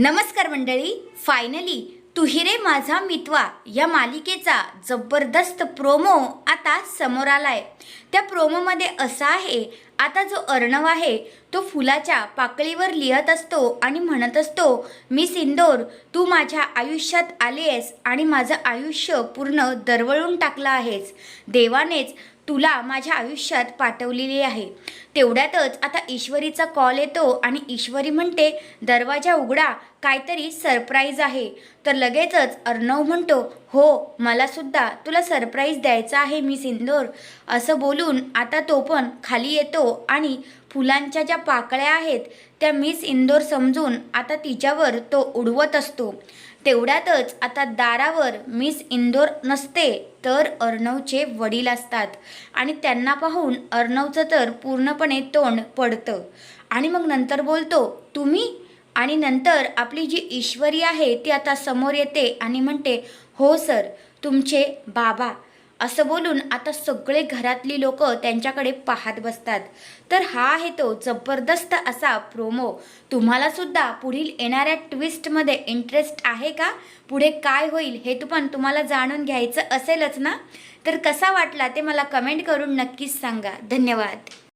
नमस्कार मंडळी, फायनली तू ही रे माझा मितवा या मालिकेचा जबरदस्त प्रोमो आता समोर आलाय। त्या प्रोमोमध्ये असा आहे, आता जो अर्णव आहे तो फुलाच्या पाकळीवर लिहत असतो आणि म्हणत असतो, मिस इंदोर तू माझ्या आयुष्यात आलीयस आणि माझं आयुष्य पूर्ण दरवळून टाकलं आहेस। देवानेच तुला माझ्या आयुष्यात पाठवलेली आहे। तेवढ्यातच आता ईश्वरीचा कॉल येतो आणि ईश्वरी म्हणते, दरवाजा उघडा, काहीतरी सरप्राईज आहे। तर लगेचच अर्णव म्हणतो, हो मला सुद्धा तुला सरप्राईज द्यायचा आहे मिस इंदोर, असं बोलून आता तो पण खाली येतो आणि फुलांच्या ज्या पाकळ्या आहेत त्या मिस इंदोर समजून आता तिच्यावर तो उडवत असतो। तेवढ्यातच आता दारावर मिस इंदोर नसते तर अर्णवचे वडील असतात आणि त्यांना पाहून अर्णवचं तर पूर्णपणे तोंड पडतं आणि मग नंतर बोलतो, तुम्ही? आणि नंतर आपली जी ईश्वरी आहे ती आता समोर येते आणि म्हणते, हो सर, तुमचे बाबा, असं बोलून आता सगळे घरातली लोक त्यांच्याकडे पाहत बसतात। तर हा आहे तो जबरदस्त असा प्रोमो। तुम्हाला सुद्धा पुढील येणाऱ्या ट्विस्टमध्ये इंटरेस्ट आहे का? पुढे काय होईल हे पण तुम्हाला जाणून घ्यायचं असेलच ना? तर कसा वाटला ते मला कमेंट करून नक्कीच सांगा। धन्यवाद।